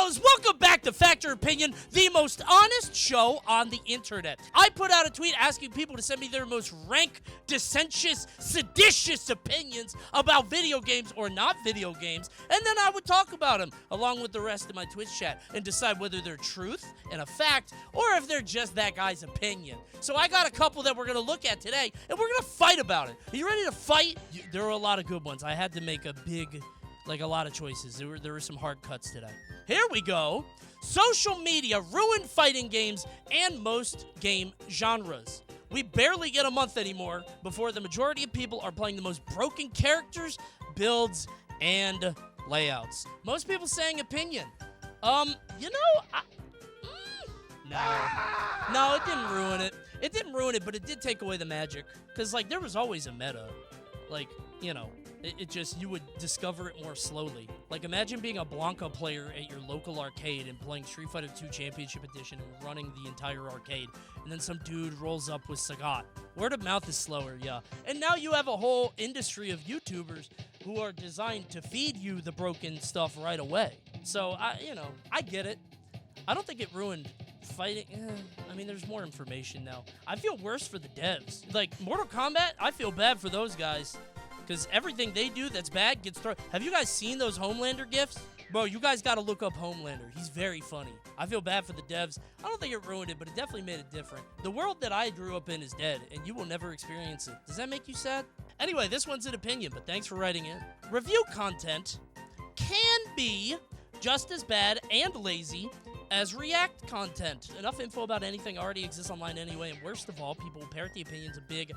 fellas, welcome back to Fact or Opinion, the most honest show on the internet. I put out a tweet asking people to send me their most rank, dissentious, seditious opinions about video games or not video games, and then I would talk about them along with the rest of my Twitch chat and decide whether they're truth and a fact or if they're just that guy's opinion. So I got a couple that we're going to look at today, and we're going to fight about it. Are you ready to fight? There were a lot of good ones. I had to make a lot of choices. There were some hard cuts today. Here we go. Social media ruined fighting games and most game genres. We barely get a month anymore before the majority of people are playing the most broken characters, builds, and layouts. Most people saying opinion. No, it didn't ruin it. It didn't ruin it, but it did take away the magic. Because, there was always a meta. It just, you would discover it more slowly. Imagine being a Blanca player at your local arcade and playing Street Fighter II Championship Edition and running the entire arcade, and then some dude rolls up with Sagat. Word of mouth is slower, yeah. And now you have a whole industry of YouTubers who are designed to feed you the broken stuff right away. So, I get it. I don't think it ruined fighting. There's more information now. I feel worse for the devs. Mortal Kombat, I feel bad for those guys. Because everything they do that's bad gets thrown. Have you guys seen those Homelander gifs? Bro, you guys got to look up Homelander. He's very funny. I feel bad for the devs. I don't think it ruined it, but it definitely made it different. The world that I grew up in is dead, and you will never experience it. Does that make you sad? Anyway, this one's an opinion, but thanks for writing in. Review content can be just as bad and lazy as React content. Enough info about anything already exists online anyway, and worst of all, people will parrot the opinions of big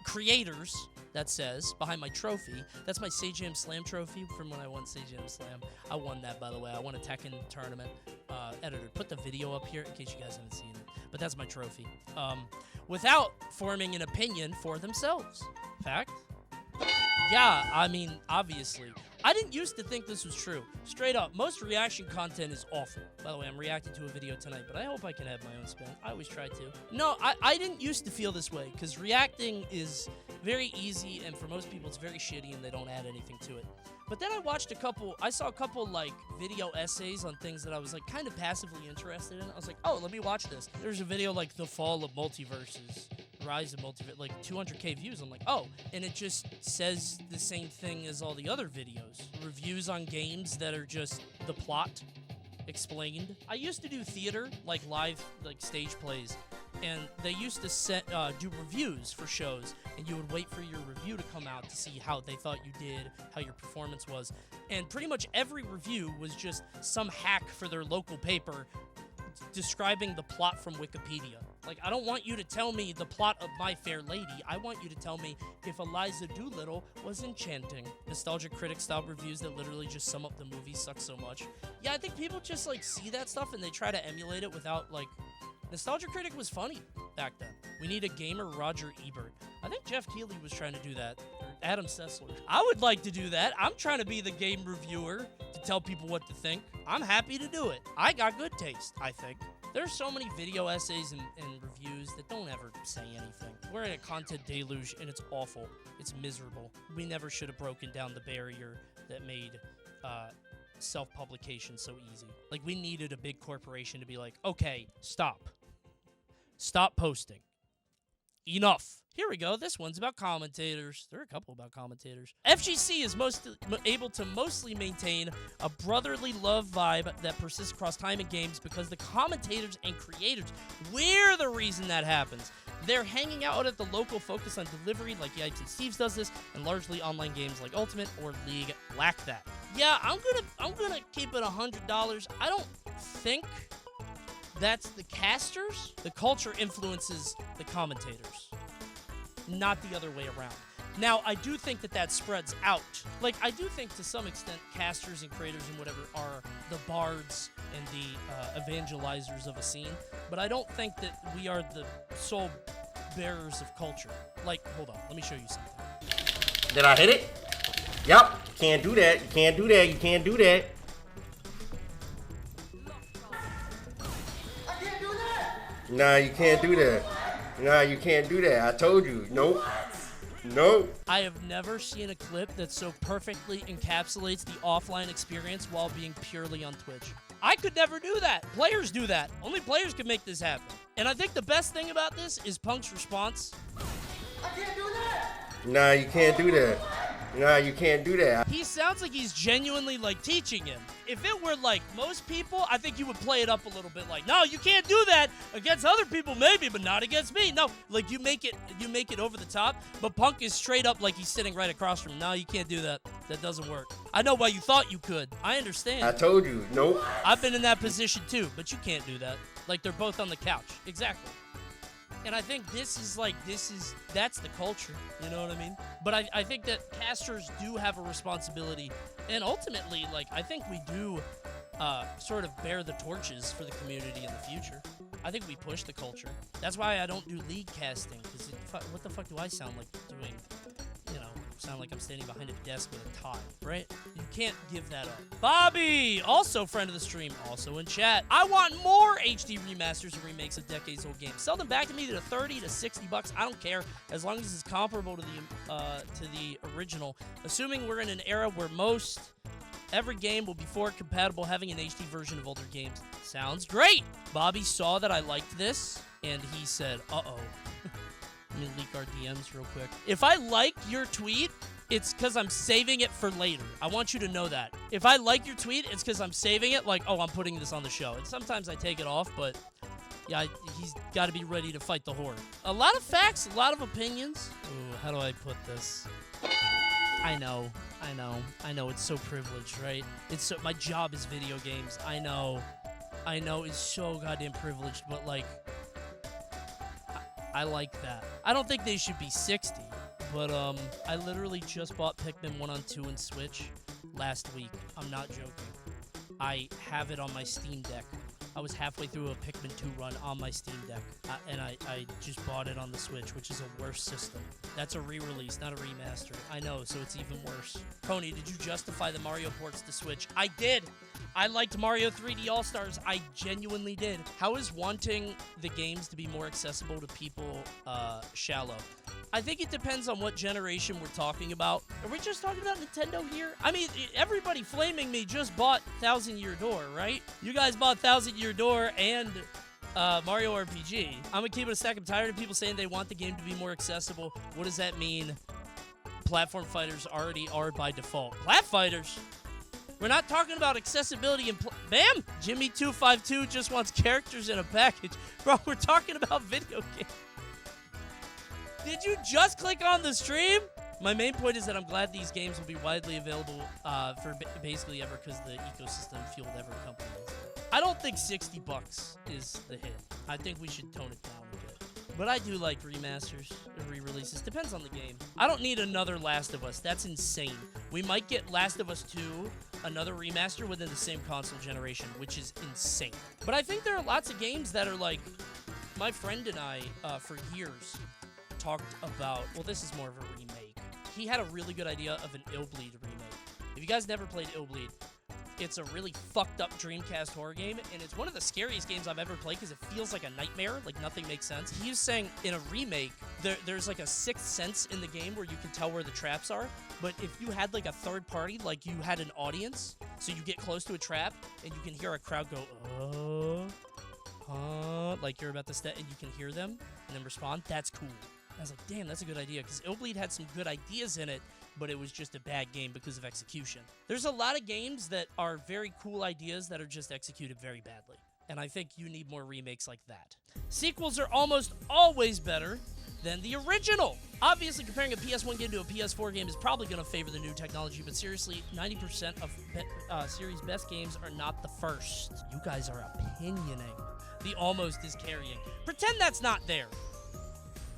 creators, that says, behind my trophy. That's my Sage Jam Slam trophy from when I won Sage Jam Slam. I won that, by the way. I won a Tekken tournament. Editor, put the video up here in case you guys haven't seen it. But that's my trophy. Without forming an opinion for themselves. Fact? Yeah, obviously. I didn't used to think this was true. Straight up, most reaction content is awful. By the way, I'm reacting to a video tonight, but I hope I can have my own spin. I always try to. No, I didn't used to feel this way, because reacting is very easy, and for most people, it's very shitty, and they don't add anything to it. But then I saw a couple, video essays on things that I was, kind of passively interested in. I was like, oh, let me watch this. There's a video like The Fall of Multiverses. Rise of Multiverse, 200k views. I'm like, oh, and it just says the same thing as all the other videos. Reviews on games that are just the plot explained. I used to do theater, live, stage plays, and they used to do reviews for shows, and you would wait for your review to come out to see how they thought you did, how your performance was, and pretty much every review was just some hack for their local paper describing the plot from Wikipedia. I don't want you to tell me the plot of My Fair Lady. I want you to tell me if Eliza Doolittle was enchanting. Nostalgic Critic-style reviews that literally just sum up the movie suck so much. Yeah, I think people just, see that stuff and they try to emulate it without, Nostalgic Critic was funny back then. We need a gamer Roger Ebert. I think Jeff Keighley was trying to do that. Or Adam Sessler. I would like to do that. I'm trying to be the game reviewer to tell people what to think. I'm happy to do it. I got good taste, I think. There's so many video essays and reviews that don't ever say anything. We're in a content deluge, and it's awful. It's miserable. We never should have broken down the barrier that made self-publication so easy. We needed a big corporation to be like, okay, stop. Stop posting. Enough. Here we go. This one's about commentators. There are a couple about commentators. FGC is able to mostly maintain a brotherly love vibe that persists across time and games because the commentators and creators, we're the reason that happens. They're hanging out at the local focus on delivery like Yipes and Steve's does this, and largely online games like Ultimate or League lack that. Yeah, I'm gonna keep it $100. I don't think that's the casters. The culture influences the commentators, not the other way around. Now, I do think that spreads out. I do think to some extent casters and creators and whatever are the bards and the evangelizers of a scene, but I don't think that we are the sole bearers of culture. Hold on, let me show you something. Did I hit it? Yup. You can't do that. You can't do that. You can't do that. I can't do that. Nah, you can't do that. Nah, you can't do that. I told you. Nope. Nope. I have never seen a clip that so perfectly encapsulates the offline experience while being purely on Twitch. I could never do that. Players do that. Only players can make this happen. And I think the best thing about this is Punk's response. I can't do that. Nah, you can't do that. Nah, you can't do that. He sounds like he's genuinely, like, teaching him. If it were, like, most people, I think you would play it up a little bit like, no, you can't do that. Against other people, maybe, but not against me. No, like, you make it over the top, but Punk is straight up like he's sitting right across from him. No, you can't do that. That doesn't work. I know why you thought you could. I understand. I told you, nope. I've been in that position, too, but you can't do that. Like, they're both on the couch. Exactly. And I think that's the culture, you know what I mean? But I think that casters do have a responsibility, and ultimately, like, I think we do sort of bear the torches for the community in the future. I think we push the culture. That's why I don't do league casting, because what the fuck do I sound like doing, you know, sound like I'm standing behind a desk with a tie, right? You can't give that up. Bobby, also friend of the stream, also in chat. I want more HD remasters and remakes of decades-old games. Sell them back to me to 30 to 60 bucks. I don't care, as long as it's comparable to the original. Assuming we're in an era where every game will be forward compatible, having an HD version of older games. Sounds great. Bobby saw that I liked this, and he said, uh-oh. Let me leak our DMs real quick. If I like your tweet, it's because I'm saving it for later. I want you to know that. If I like your tweet, it's because I'm saving it like, oh, I'm putting this on the show. And sometimes I take it off, but yeah, he's got to be ready to fight the horde. A lot of facts, a lot of opinions. Ooh, how do I put this? I know. It's so privileged, right? My job is video games. I know, it's so goddamn privileged, but like, I like that. I don't think they should be 60, but I literally just bought Pikmin 1 on 2 and Switch last week. I'm not joking. I have it on my Steam Deck. I was halfway through a Pikmin 2 run on my Steam Deck, and I just bought it on the Switch, which is a worse system. That's a re-release, not a remaster. I know, so it's even worse. Coney, did you justify the Mario ports to Switch? I did! I liked Mario 3D All-Stars. I genuinely did. How is wanting the games to be more accessible to people shallow? I think it depends on what generation we're talking about. Are we just talking about Nintendo here? I mean, everybody flaming me just bought Thousand Year Door, right? You guys bought Thousand Year Door and Mario RPG. I'm gonna keep it a stack. I'm tired of people saying they want the game to be more accessible. What does that mean? Platform fighters already are by default. Plat fighters? We're not talking about accessibility and Bam! Jimmy252 just wants characters in a package. Bro, we're talking about video games. Did you just click on the stream? My main point is that I'm glad these games will be widely available for basically ever because the ecosystem fueled every company. I don't think 60 bucks is the hit. I think we should tone it down a bit. But I do like remasters and re-releases. Depends on the game. I don't need another Last of Us. That's insane. We might get Last of Us 2, another remaster within the same console generation, which is insane. But I think there are lots of games that are like, my friend and I, for years, talked about, well, this is more of a remake. He had a really good idea of an Illbleed remake. If you guys never played Illbleed, it's a really fucked up Dreamcast horror game, and it's one of the scariest games I've ever played because it feels like a nightmare, like nothing makes sense. He was saying in a remake, there's like a sixth sense in the game where you can tell where the traps are, but if you had like a third party, like you had an audience, so you get close to a trap, and you can hear a crowd go, like you're about to step, and you can hear them, and then respond, that's cool. I was like, damn, that's a good idea, because Illbleed had some good ideas in it, but it was just a bad game because of execution. There's a lot of games that are very cool ideas that are just executed very badly, and I think you need more remakes like that. Sequels are almost always better than the original. Obviously, comparing a PS1 game to a PS4 game is probably going to favor the new technology, but seriously, 90% of series best games are not the first. You guys are opinioning. The almost is carrying. Pretend that's not there.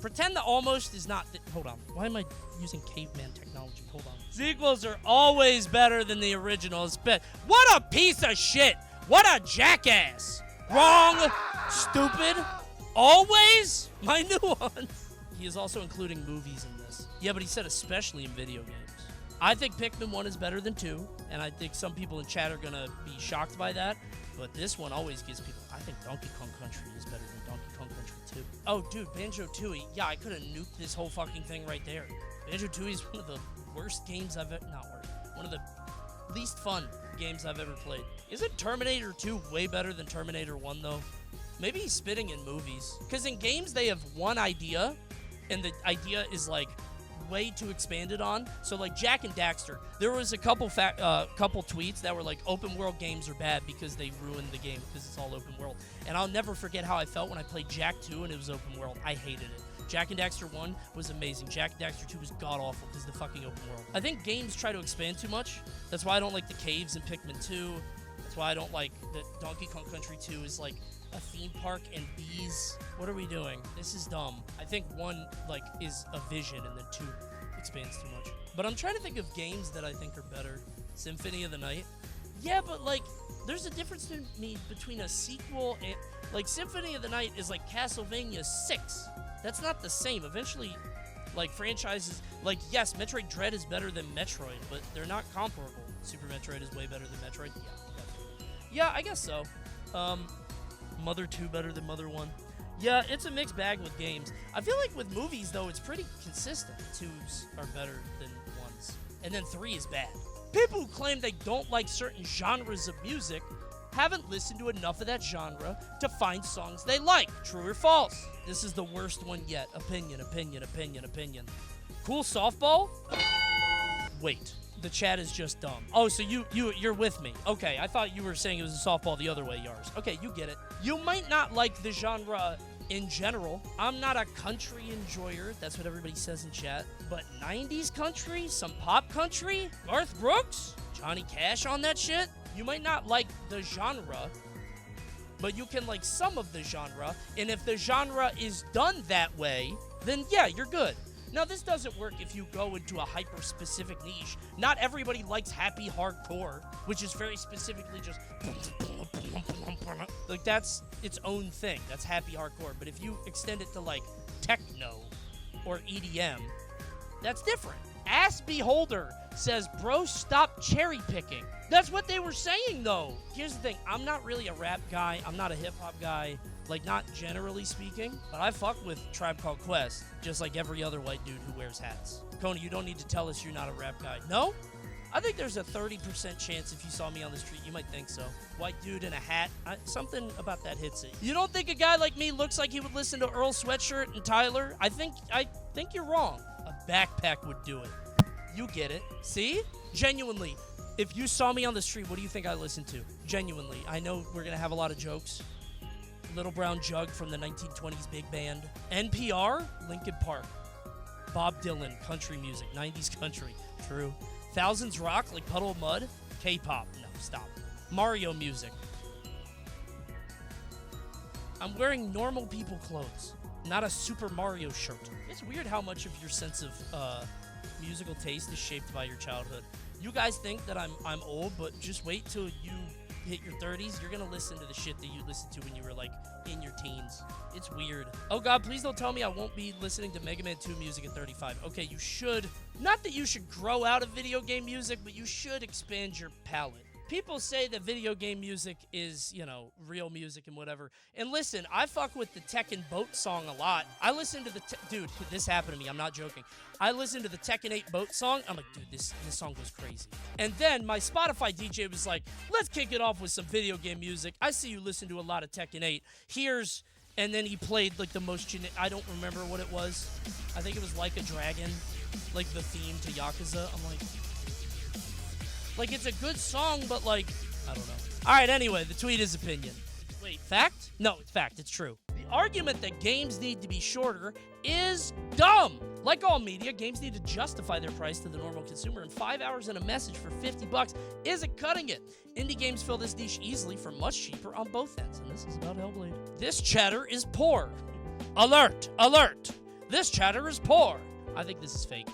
Pretend the almost is not... Hold on. Why am I using caveman technology? Hold on. Sequels are always better than the originals. What a piece of shit! What a jackass! Wrong! Stupid! Always? My nuance! He is also including movies in this. Yeah, but he said especially in video games. I think Pikmin 1 is better than 2, and I think some people in chat are gonna be shocked by that, but this one always gives people... I think Donkey Kong Country is better than Donkey Kong Country 2. Oh, dude, Banjo-Tooie. Yeah, I could have nuked this whole fucking thing right there. Banjo-Tooie is one of the worst games I've ever... Not worst. One of the least fun games I've ever played. Isn't Terminator 2 way better than Terminator 1, though? Maybe he's spitting in movies. Because in games, they have one idea, and the idea is, like, way too expanded on. So, like, Jak and Daxter, there was a couple tweets that were like, open world games are bad because they ruined the game because it's all open world. And I'll never forget how I felt when I played Jak 2 and it was open world. I hated it. Jak and Daxter 1 was amazing. Jak and Daxter 2 was god-awful because of the fucking open world. I think games try to expand too much. That's why I don't like the caves in Pikmin 2. That's why I don't like that Donkey Kong Country 2 is like a theme park and bees. What are we doing? This is dumb. I think 1 like is a vision and then 2 expands too much. But I'm trying to think of games that I think are better. Symphony of the Night. Yeah, but like there's a difference to me between a sequel and like Symphony of the Night is like Castlevania 6. That's not the same. Eventually, like franchises, like yes, Metroid Dread is better than Metroid, but they're not comparable. Super Metroid is way better than Metroid. Yeah, definitely. Yeah, I guess so. Mother 2 better than Mother 1. Yeah, it's a mixed bag with games. I feel like with movies, though, it's pretty consistent. 2s are better than 1s. And then 3 is bad. People who claim they don't like certain genres of music haven't listened to enough of that genre to find songs they like. True or false? This is the worst one yet. Opinion, opinion, opinion, opinion. Cool softball? Wait. The chat is just dumb. Oh, so you're with me. Okay, I thought you were saying it was a softball the other way, Yars. Okay, you get it. You might not like the genre in general. I'm not a country enjoyer. That's what everybody says in chat. But 90s country? Some pop country? Garth Brooks? Johnny Cash on that shit? You might not like the genre, but you can like some of the genre. And if the genre is done that way, then yeah, you're good. Now, this doesn't work if you go into a hyper-specific niche. Not everybody likes happy hardcore, which is very specifically just... Like, that's its own thing. That's happy hardcore. But if you extend it to, like, techno or EDM, that's different. Ass Beholder says, bro, stop cherry-picking. That's what they were saying, though. Here's the thing. I'm not really a rap guy. I'm not a hip-hop guy. Like, not generally speaking, but I fuck with Tribe Called Quest, just like every other white dude who wears hats. Coney, you don't need to tell us you're not a rap guy. No? I think there's a 30% chance if you saw me on the street, you might think so. White dude in a hat, something about that hits it. You don't think a guy like me looks like he would listen to Earl Sweatshirt and Tyler? I think you're wrong. A backpack would do it. You get it. See? Genuinely, if you saw me on the street, what do you think I listen to? Genuinely. I know we're going to have a lot of jokes. Little Brown Jug from the 1920s big band. NPR, Linkin Park. Bob Dylan, country music, 90s country. True. Thousands Rock, like Puddle of Mud. K-pop. No, stop. Mario music. I'm wearing normal people clothes, not a Super Mario shirt. It's weird how much of your sense of musical taste is shaped by your childhood. You guys think that I'm old, but just wait till you hit your 30s, you're gonna listen to the shit that you listened to when you were like in your teens. It's weird. Oh god, please don't tell me I won't be listening to Mega Man 2 music at 35. Okay, you should. Not that you should grow out of video game music, but you should expand your palette. People say that video game music is, you know, real music and whatever. And listen, I fuck with the Tekken Boat song a lot. I listen to the... Dude, this happened to me. I'm not joking. I listened to the Tekken 8 Boat song. I'm like, dude, this song goes crazy. And then my Spotify DJ was like, let's kick it off with some video game music. I see you listen to a lot of Tekken 8. Here's... And then he played, like, the most... I don't remember what it was. I think it was Like a Dragon. Like, the theme to Yakuza. I'm like... Like, it's a good song, but, like, I don't know. All right, anyway, the tweet is opinion. Wait, fact? No, it's fact. It's true. The argument that games need to be shorter is dumb. Like all media, games need to justify their price to the normal consumer, and 5 hours and a message for $50 isn't cutting it. Indie games fill this niche easily for much cheaper on both ends, and this is about Hellblade. This chatter is poor. Alert! Alert! This chatter is poor. I think this is fake.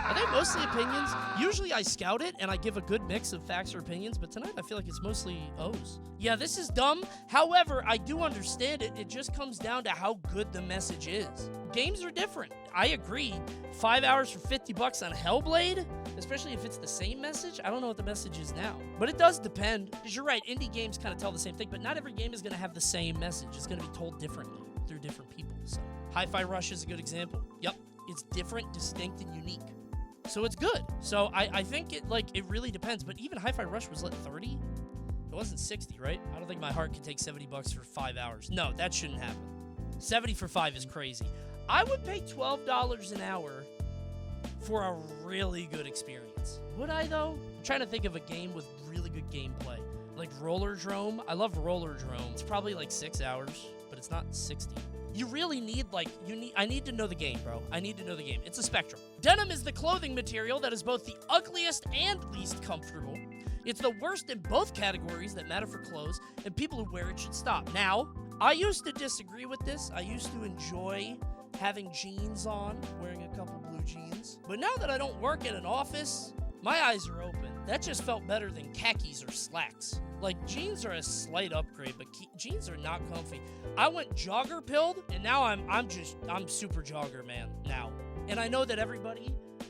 Are they mostly opinions? Usually I scout it and I give a good mix of facts or opinions, but tonight I feel like it's mostly O's. Yeah, this is dumb. However, I do understand it. It just comes down to how good the message is. Games are different. I agree. 5 hours for $50 on Hellblade? Especially if it's the same message? I don't know what the message is now. But it does depend. Because you're right, indie games kind of tell the same thing, but not every game is going to have the same message. It's going to be told differently through different people. So, Hi-Fi Rush is a good example. Yep. It's different, distinct, and unique. So it's good. So I think it really depends. But even Hi-Fi Rush was like 30. It wasn't 60, right? I don't think my heart could take $70 for 5 hours. No, that shouldn't happen. 70 for 5 is crazy. I would pay $12 an hour for a really good experience. Would I, though? I'm trying to think of a game with really good gameplay. Like Rollerdrome. I love Rollerdrome. It's probably like 6 hours, but it's not 60. You really need, I need to know the game, bro. I need to know the game. It's a spectrum. Denim is the clothing material that is both the ugliest and least comfortable. It's the worst in both categories that matter for clothes, and people who wear it should stop. Now, I used to disagree with this. I used to enjoy having jeans on, wearing a couple blue jeans. But now that I don't work in an office, my eyes are open. That just felt better than khakis or slacks. Like, jeans are a slight upgrade, but jeans are not comfy. I went jogger pilled, and now I'm super jogger, man, now. And I know that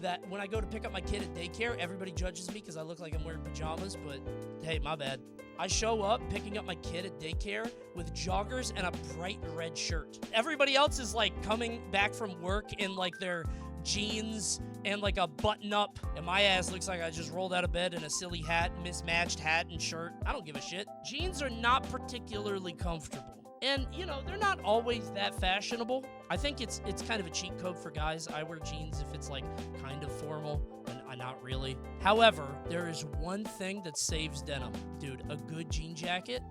that when I go to pick up my kid at daycare, everybody judges me because I look like I'm wearing pajamas, but hey, my bad. I show up picking up my kid at daycare with joggers and a bright red shirt. Everybody else is like coming back from work in like their jeans and like a button up, and my ass looks like I just rolled out of bed in a silly hat, mismatched hat and shirt. I don't give a shit. Jeans are not particularly comfortable. And, you know, they're not always that fashionable. I think it's kind of a cheat code for guys. I wear jeans if it's like kind of formal, and not really. However, there is one thing that saves denim. Dude, a good jean jacket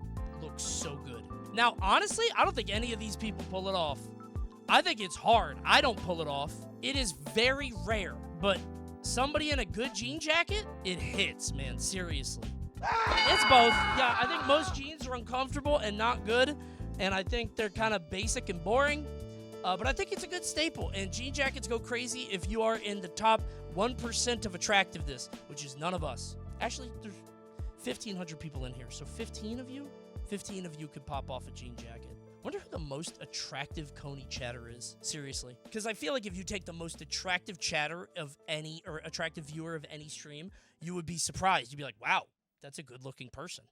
looks so good. Now, honestly, I don't think any of these people pull it off. I think it's hard. I don't pull it off. It is very rare, but somebody in a good jean jacket, it hits, man, seriously. It's both. Yeah, I think most jeans are uncomfortable and not good, and I think they're kind of basic and boring, but I think it's a good staple, and jean jackets go crazy if you are in the top 1% of attractiveness, which is none of us. Actually, there's 1,500 people in here, so 15 of you could pop off a jean jacket. Wonder who the most attractive CONEY chatter is. Seriously. Because I feel like if you take the most attractive chatter of any, or attractive viewer of any stream, you would be surprised. You'd be like, wow, that's a good-looking person.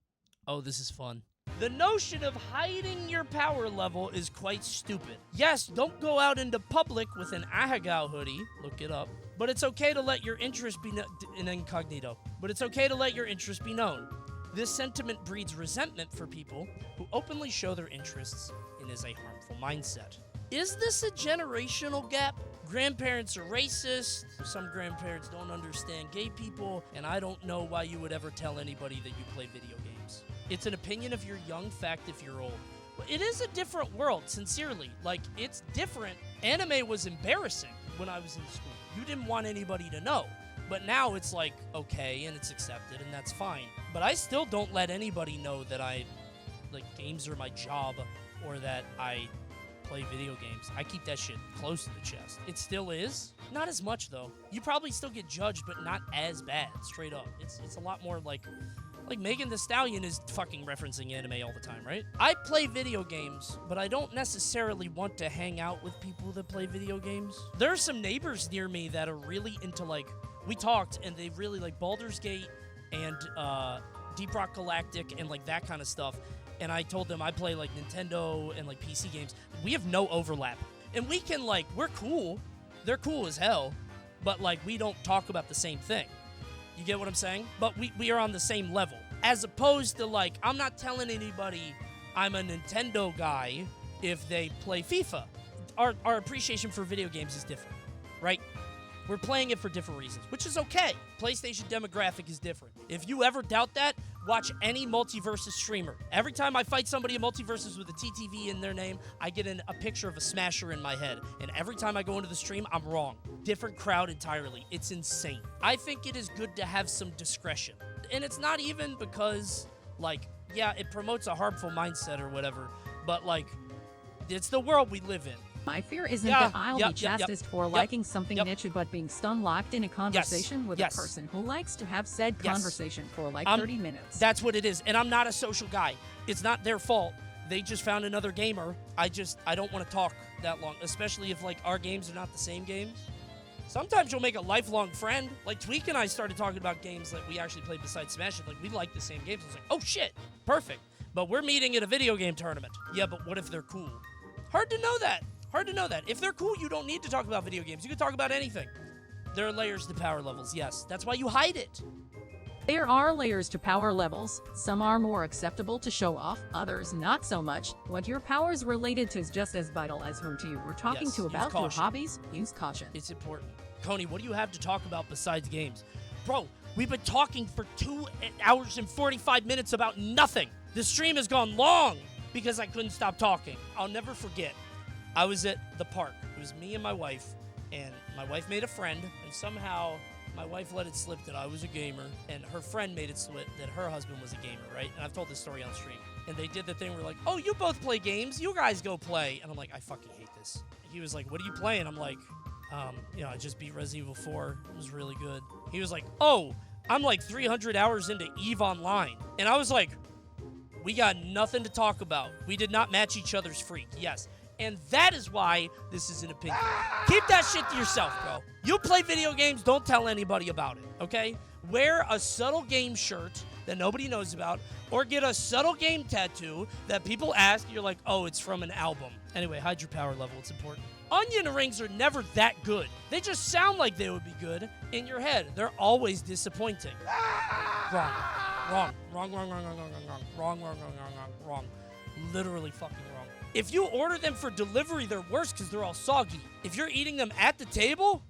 Oh, this is fun. The notion of hiding your power level is quite stupid. Yes, don't go out into public with an Ahagao hoodie. Look it up. But it's okay to let your interest be in incognito. But it's okay to let your interest be known. This sentiment breeds resentment for people who openly show their interests and is a harmful mindset. Is this a generational gap? Grandparents are racist, some grandparents don't understand gay people, and I don't know why you would ever tell anybody that you play video games. It's an opinion if you're young, fact if you're old. It is a different world, sincerely. Like, it's different. Anime was embarrassing when I was in school. You didn't want anybody to know. But now it's like, okay, and it's accepted, and that's fine. But I still don't let anybody know that games are my job, or that I play video games. I keep that shit close to the chest. It still is. Not as much, though. You probably still get judged, but not as bad, straight up. It's a lot more like Megan Thee Stallion is fucking referencing anime all the time, right? I play video games, but I don't necessarily want to hang out with people that play video games. There are some neighbors near me that are really into, we talked, and they really like Baldur's Gate and Deep Rock Galactic and that kind of stuff. And I told them I play Nintendo and PC games. We have no overlap. And we can we're cool. They're cool as hell. But we don't talk about the same thing. You get what I'm saying? But we are on the same level. As opposed to I'm not telling anybody I'm a Nintendo guy if they play FIFA. Our appreciation for video games is different, right? We're playing it for different reasons, which is okay. PlayStation demographic is different. If you ever doubt that, watch any Multiversus streamer. Every time I fight somebody in Multiversus with a TTV in their name, I get a picture of a Smasher in my head. And every time I go into the stream, I'm wrong. Different crowd entirely. It's insane. I think it is good to have some discretion. And it's not even because, it promotes a harmful mindset or whatever, but, it's the world we live in. My fear isn't that I'll be chastised for liking something niche, but being stunned locked in a conversation with a person who likes to have said conversation for 30 minutes. That's what it is. And I'm not a social guy. It's not their fault. They just found another gamer. I don't want to talk that long, especially if our games are not the same games. Sometimes you'll make a lifelong friend. Tweak and I started talking about games that we actually played besides Smash. We like the same games. I was like, oh shit, perfect. But we're meeting at a video game tournament. Yeah, but what if they're cool? Hard to know that. If they're cool, you don't need to talk about video games. You can talk about anything. There are layers to power levels, yes. That's why you hide it. There are layers to power levels. Some are more acceptable to show off, others not so much. What your power is related to is just as vital as who you were talking to about your hobbies. Use caution. It's important. Coney, what do you have to talk about besides games? Bro, we've been talking for 2 hours and 45 minutes about nothing. The stream has gone long because I couldn't stop talking. I'll never forget. I was at the park. It was me and my wife, and my wife made a friend, and somehow my wife let it slip that I was a gamer, and her friend made it slip that her husband was a gamer, right? And I've told this story on stream. And they did the thing where like, oh, you both play games. You guys go play. And I'm like, I fucking hate this. He was like, what are you playing? I'm like, I just beat Resident Evil 4. It was really good. He was like, oh, I'm like 300 hours into EVE Online. And I was like, we got nothing to talk about. We did not match each other's freak. Yes. And that is why this is an opinion. Keep that shit to yourself, bro. You play video games, don't tell anybody about it, okay? Wear a subtle game shirt that nobody knows about, or get a subtle game tattoo that people ask, you're like, oh, it's from an album. Anyway, hide your power level, it's important. Onion rings are never that good. They just sound like they would be good in your head. They're always disappointing. Wrong. Literally fucking wrong. If you order them for delivery, they're worse because they're all soggy. If you're eating them at the table,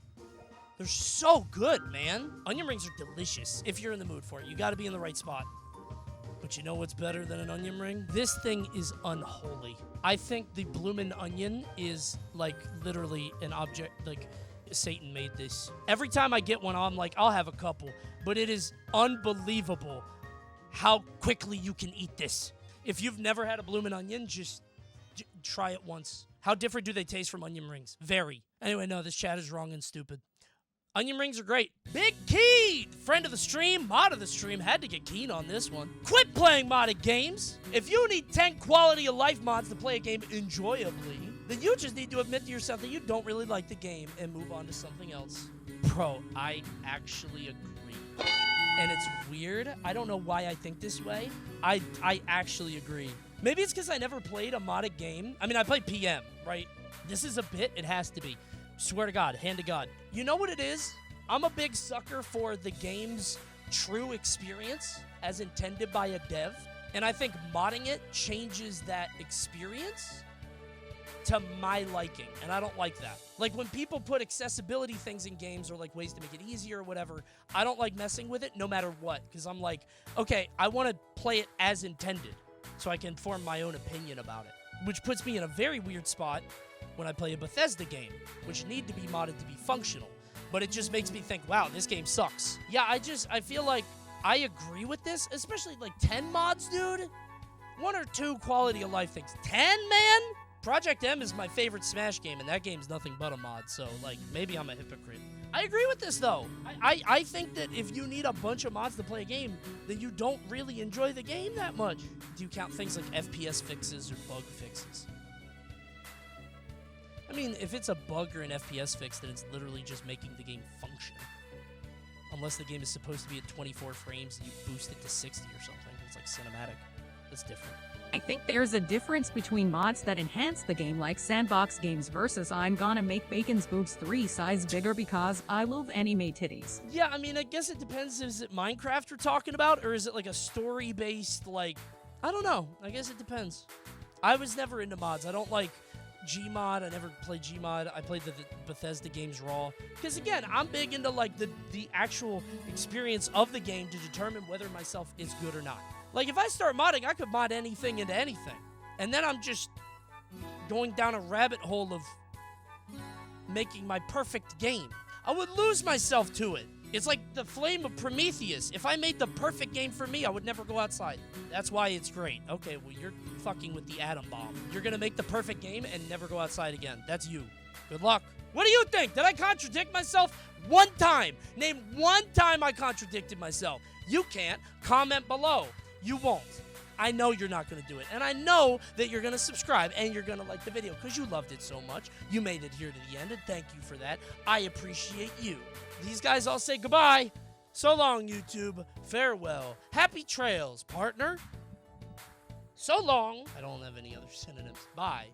they're so good, man. Onion rings are delicious if you're in the mood for it. You got to be in the right spot. But you know what's better than an onion ring? This thing is unholy. I think the bloomin' onion is like literally an object, like Satan made this. Every time I get one, I'm like, I'll have a couple. But it is unbelievable how quickly you can eat this. If you've never had a bloomin' onion, just try it once. How different do they taste from onion rings? Very. Anyway, no, this chat is wrong and stupid. Onion rings are great. Big Keen, friend of the stream, mod of the stream, had to get keen on this one. Quit playing modded games. If you need 10 quality of life mods to play a game enjoyably, then you just need to admit to yourself that you don't really like the game and move on to something else. Bro, I actually agree. And it's weird. I don't know why I think this way. I actually agree. Maybe it's because I never played a modded game. I mean, I played PM, right? This is a bit. It has to be. Swear to God, hand to God. You know what it is? I'm a big sucker for the game's true experience as intended by a dev. And I think modding it changes that experience to my liking. And I don't like that. Like when people put accessibility things in games or like ways to make it easier or whatever, I don't like messing with it no matter what. Because I'm like, okay, I want to play it as intended so I can form my own opinion about it. Which puts me in a very weird spot when I play a Bethesda game, which need to be modded to be functional. But it just makes me think, wow, this game sucks. Yeah, I feel like I agree with this, especially like 10 mods, dude. 1 or 2 quality of life things. 10, man? Project M is my favorite Smash game, and that game's nothing but a mod, so like maybe I'm a hypocrite. I agree with this though. I think that if you need a bunch of mods to play a game, then you don't really enjoy the game that much. Do you count things like FPS fixes or bug fixes? I mean, if it's a bug or an FPS fix, then it's literally just making the game function. Unless the game is supposed to be at 24 frames and you boost it to 60 or something. It's like cinematic. That's different. I think there's a difference between mods that enhance the game like sandbox games versus I'm gonna make Bacon's boobs 3 size bigger because I love anime titties. Yeah, I mean, I guess it depends. Is it Minecraft we're talking about? Or is it like a story-based, like... I don't know. I guess it depends. I was never into mods. I don't like Gmod. I never played Gmod. I played the Bethesda games raw. Because again, I'm big into like the actual experience of the game to determine whether myself is good or not. Like if I start modding, I could mod anything into anything. And then I'm just going down a rabbit hole of making my perfect game. I would lose myself to it. It's like the flame of Prometheus. If I made the perfect game for me, I would never go outside. That's why it's great. Okay, well, you're fucking with the atom bomb. You're gonna make the perfect game and never go outside again. That's you. Good luck. What do you think? Did I contradict myself? One time. Name one time I contradicted myself. You can't. Comment below. You won't. I know you're not going to do it. And I know that you're going to subscribe and you're going to like the video because you loved it so much. You made it here to the end, and thank you for that. I appreciate you. These guys all say goodbye. So long, YouTube. Farewell. Happy trails, partner. So long. I don't have any other synonyms. Bye.